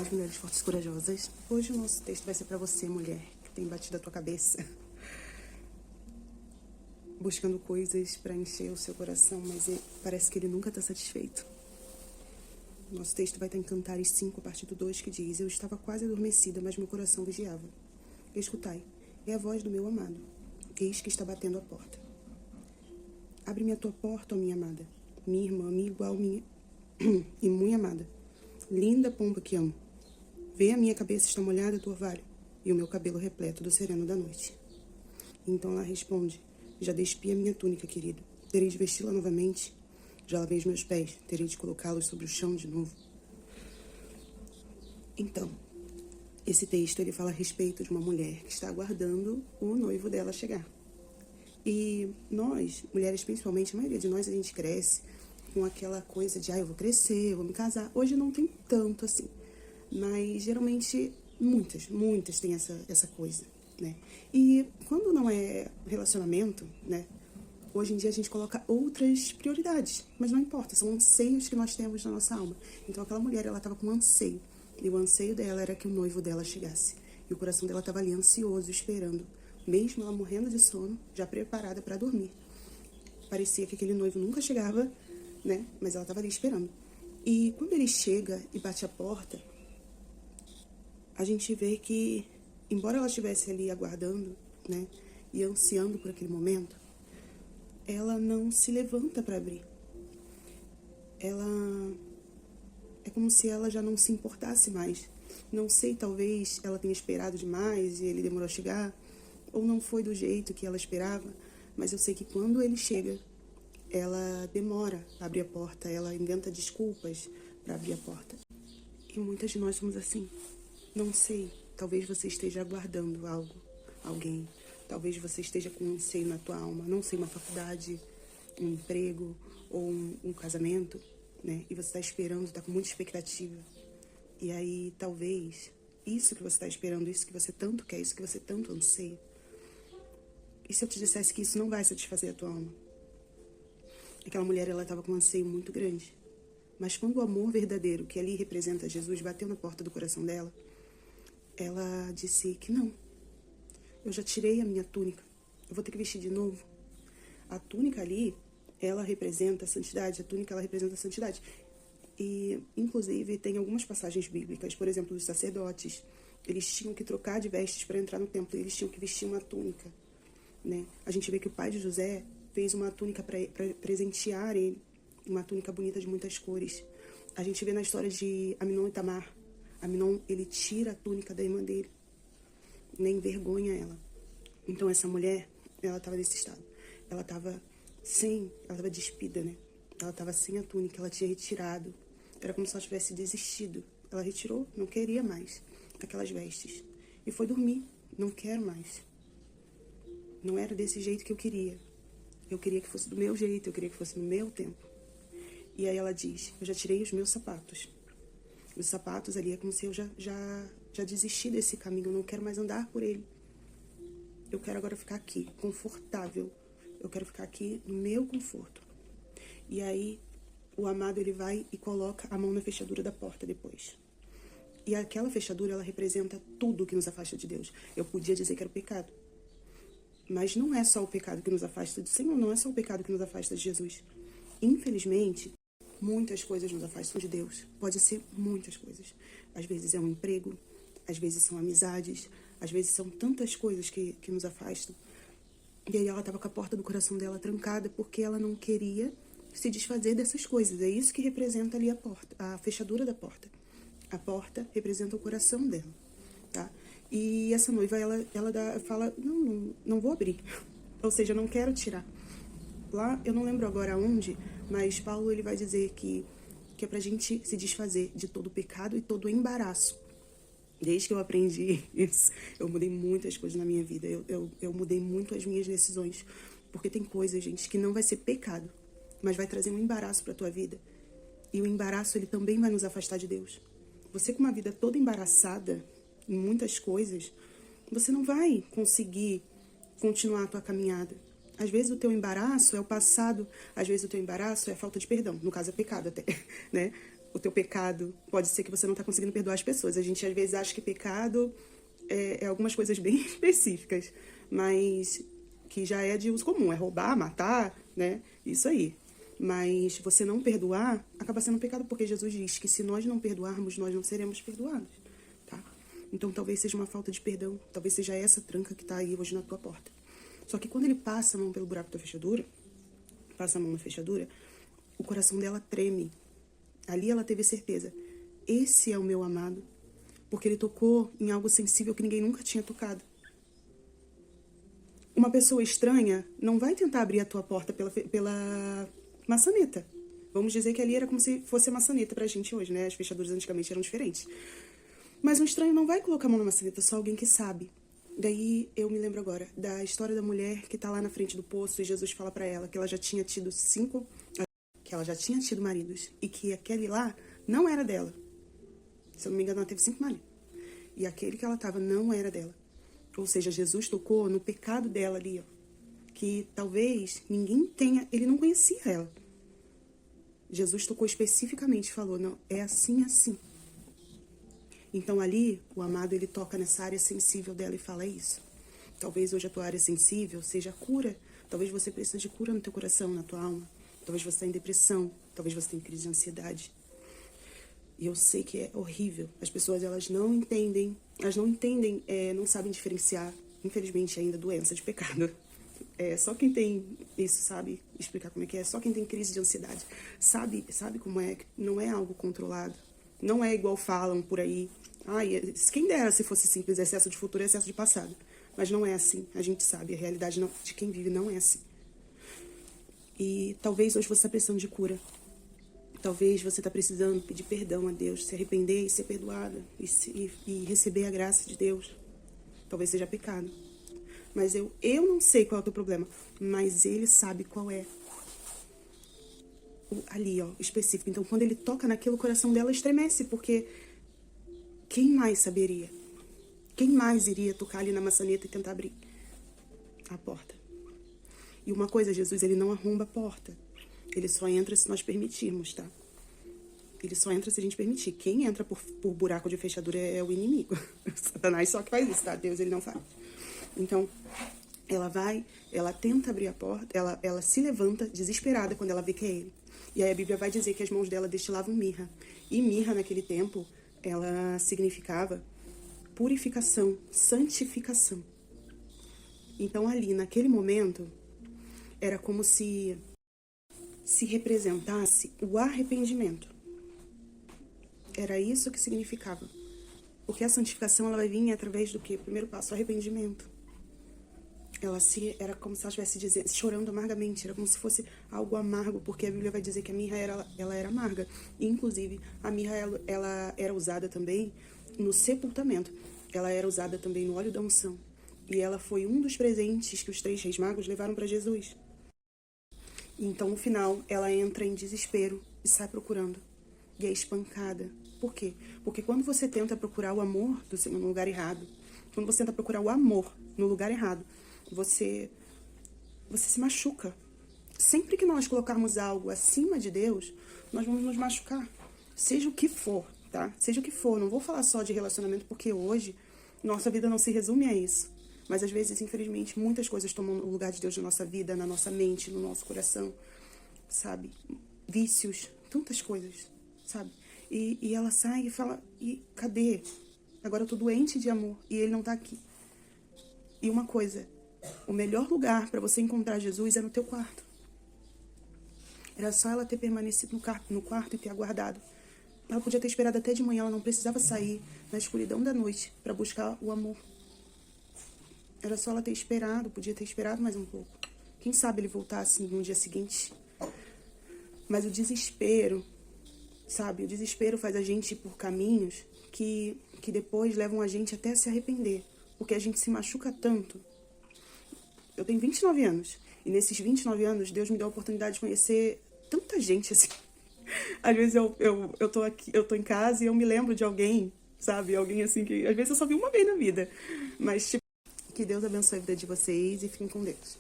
Olá, mulheres fortes e corajosas. Hoje o nosso texto vai ser para você, mulher, que tem batido a tua cabeça, buscando coisas para encher o seu coração, mas parece que ele nunca está satisfeito. Nosso texto vai estar em Cantares 5, a partir do 2, que diz: Eu estava quase adormecida, mas meu coração vigiava. Escutai, é a voz do meu amado. Eis que está batendo a porta. Abre-me a tua porta, ó minha amada, minha irmã, minha igual, minha e muito amada. Linda pomba que amo. Vê, a minha cabeça está molhada do orvalho, e o meu cabelo repleto do sereno da noite. Então ela responde: Já despi a minha túnica, querida. Terei de vesti-la novamente. Já lavei os meus pés. Terei de colocá-los sobre o chão de novo. Então, esse texto ele fala a respeito de uma mulher que está aguardando o noivo dela chegar. E nós, mulheres principalmente, a maioria de nós, a gente cresce com aquela coisa de: eu vou crescer, eu vou me casar. Hoje não tem tanto assim. Mas, geralmente, muitas têm essa coisa, né? E quando não é relacionamento, né? Hoje em dia a gente coloca outras prioridades. Mas não importa, são anseios que nós temos na nossa alma. Então, aquela mulher, ela estava com um anseio. E o anseio dela era que o noivo dela chegasse. E o coração dela estava ali ansioso, esperando. Mesmo ela morrendo de sono, já preparada para dormir. Parecia que aquele noivo nunca chegava, né? Mas ela estava ali esperando. E quando ele chega e bate a porta, a gente vê que, embora ela estivesse ali aguardando, né, e ansiando por aquele momento, ela não se levanta para abrir. Ela é como se ela já não se importasse mais. Não sei, talvez ela tenha esperado demais e ele demorou a chegar, ou não foi do jeito que ela esperava, mas eu sei que quando ele chega, ela demora a abrir a porta, ela inventa desculpas para abrir a porta. E muitas de nós somos assim. Não sei, talvez você esteja aguardando algo, alguém. Talvez você esteja com um anseio na tua alma, não sei, uma faculdade, um emprego ou um casamento, né? E você está esperando, está com muita expectativa. E aí, talvez, isso que você está esperando, isso que você tanto quer, isso que você tanto anseia, e se eu te dissesse que isso não vai satisfazer a tua alma? Aquela mulher, ela estava com um anseio muito grande. Mas quando o amor verdadeiro, que ali representa Jesus, bateu na porta do coração dela, ela disse que não. Eu já tirei a minha túnica. Eu vou ter que vestir de novo. A túnica ali, ela representa a santidade. A túnica, ela representa a santidade. E, inclusive, tem algumas passagens bíblicas. Por exemplo, os sacerdotes, eles tinham que trocar de vestes para entrar no templo. Eles tinham que vestir uma túnica, né? A gente vê que o pai de José fez uma túnica para presentear ele. Uma túnica bonita de muitas cores. A gente vê na história de Amnon e Tamar. Amnon, ele tira a túnica da irmã dele, nem envergonha ela. Então essa mulher, ela estava nesse estado. Ela estava despida, né? Ela estava sem a túnica, ela tinha retirado. Era como se ela tivesse desistido. Ela retirou, não queria mais aquelas vestes. E foi dormir, não quero mais. Não era desse jeito que eu queria. Eu queria que fosse do meu jeito, eu queria que fosse no meu tempo. E aí ela diz: eu já tirei os meus sapatos. Os sapatos ali é como se eu já desisti desse caminho, eu não quero mais andar por ele. Eu quero agora ficar aqui, confortável. Eu quero ficar aqui no meu conforto. E aí o amado, ele vai e coloca a mão na fechadura da porta depois. E aquela fechadura, ela representa tudo que nos afasta de Deus. Eu podia dizer que era o pecado. Mas não é só o pecado que nos afasta do Senhor, não é só o pecado que nos afasta de Jesus. Infelizmente, muitas coisas nos afastam de Deus. Pode ser muitas coisas. Às vezes é um emprego, às vezes são amizades, às vezes são tantas coisas que nos afastam. E aí ela estava com a porta do coração dela trancada porque ela não queria se desfazer dessas coisas. É isso que representa ali a porta, a fechadura da porta. A porta representa o coração dela, tá? E essa noiva, ela fala: não vou abrir. Ou seja, eu não quero tirar. Lá, eu não lembro agora onde, mas Paulo, ele vai dizer que é pra gente se desfazer de todo o pecado e todo o embaraço. Desde que eu aprendi isso, eu mudei muitas coisas na minha vida. Eu mudei muito as minhas decisões. Porque tem coisas, gente, que não vai ser pecado, mas vai trazer um embaraço pra tua vida. E o embaraço, ele também vai nos afastar de Deus. Você com uma vida toda embaraçada em muitas coisas, você não vai conseguir continuar a tua caminhada. Às vezes o teu embaraço é o passado, às vezes o teu embaraço é a falta de perdão. No caso é pecado até, né? o teu pecado. Pode ser que você não está conseguindo perdoar as pessoas. A gente às vezes acha que pecado é algumas coisas bem específicas, mas que já é de uso comum, é roubar, matar, né? Isso aí. Mas você não perdoar acaba sendo um pecado, porque Jesus diz que se nós não perdoarmos, nós não seremos perdoados, tá? Então talvez seja uma falta de perdão, talvez seja essa tranca que está aí hoje na tua porta. Só que quando ele passa a mão pelo buraco da fechadura, passa a mão na fechadura, o coração dela treme. Ali ela teve certeza, esse é o meu amado, porque ele tocou em algo sensível que ninguém nunca tinha tocado. Uma pessoa estranha não vai tentar abrir a tua porta pela maçaneta. Vamos dizer que ali era como se fosse a maçaneta pra gente hoje, né? As fechaduras antigamente eram diferentes. Mas um estranho não vai colocar a mão na maçaneta, só alguém que sabe. Daí eu me lembro agora da história da mulher que tá lá na frente do poço e Jesus fala pra ela que ela já tinha tido que ela já tinha tido maridos e que aquele lá não era dela. Se eu não me engano, ela teve 5 maridos. E aquele que ela tava não era dela. Ou seja, Jesus tocou no pecado dela ali, ó. Que talvez ninguém tenha... Ele não conhecia ela. Jesus tocou especificamente e falou, não, é assim, assim. Então ali, o amado, ele toca nessa área sensível dela e fala isso. Talvez hoje a tua área sensível seja a cura. Talvez você precise de cura no teu coração, na tua alma. Talvez você está em depressão. Talvez você tenha crise de ansiedade. E eu sei que é horrível. As pessoas, elas não entendem, não sabem diferenciar, infelizmente, ainda doença de pecado. Só quem tem isso sabe explicar como é que é. Só quem tem crise de ansiedade sabe como é. Não é algo controlado. Não é igual falam por aí. Ai, quem dera se fosse simples, excesso de futuro e excesso de passado. Mas não é assim. A gente sabe, a realidade de quem vive não é assim. E talvez hoje você está precisando de cura. Talvez você está precisando pedir perdão a Deus, se arrepender e ser perdoada. E receber a graça de Deus. Talvez seja pecado. Mas eu não sei qual é o teu problema. Mas Ele sabe qual é. Ali, ó, específico. Então, quando Ele toca naquilo, o coração dela estremece. Porque quem mais saberia? Quem mais iria tocar ali na maçaneta e tentar abrir a porta? E uma coisa, Jesus, Ele não arromba a porta. Ele só entra se nós permitirmos, tá? Ele só entra se a gente permitir. Quem entra por buraco de fechadura é o inimigo. Satanás só que faz isso, tá? Deus, ele não faz. Então, ela tenta abrir a porta, ela se levanta desesperada quando ela vê que é ele. E aí a Bíblia vai dizer que as mãos dela destilavam mirra. E mirra, naquele tempo, ela significava purificação, santificação. Então, ali, naquele momento, era como se representasse o arrependimento. Era isso que significava. Porque a santificação, ela vai vir através do quê? O primeiro passo, o arrependimento. Era como se ela estivesse chorando amargamente, era como se fosse algo amargo, porque a Bíblia vai dizer que a mirra ela era amarga. E, inclusive, a mirra ela era usada também no sepultamento. Ela era usada também no óleo da unção. E ela foi um dos presentes que os 3 reis magos levaram para Jesus. Então, no final, ela entra em desespero e sai procurando. E é espancada. Por quê? Porque quando você tenta procurar o amor do Senhor no lugar errado, quando você tenta procurar o amor no lugar errado, você se machuca. Sempre que nós colocarmos algo acima de Deus, nós vamos nos machucar. Seja o que for, tá? Seja o que for. Não vou falar só de relacionamento, porque hoje nossa vida não se resume a isso. Mas às vezes, infelizmente, muitas coisas tomam o lugar de Deus na nossa vida, na nossa mente, no nosso coração, sabe? Vícios, tantas coisas, sabe? E ela sai e fala, e cadê? Agora eu tô doente de amor e ele não tá aqui. E uma coisa, o melhor lugar para você encontrar Jesus é no teu quarto. Era só ela ter permanecido no quarto e ter aguardado. Ela podia ter esperado até de manhã, ela não precisava sair na escuridão da noite para buscar o amor. Era só ela ter esperado, podia ter esperado mais um pouco. Quem sabe ele voltasse no dia seguinte. Mas o desespero, sabe? O desespero faz a gente ir por caminhos que depois levam a gente até a se arrepender. Porque a gente se machuca tanto. Eu tenho 29 anos. E nesses 29 anos, Deus me deu a oportunidade de conhecer tanta gente, assim. Às vezes eu tô aqui, eu tô em casa e eu me lembro de alguém, sabe? Alguém assim que às vezes eu só vi uma vez na vida. Mas, tipo, que Deus abençoe a vida de vocês e fiquem com Deus.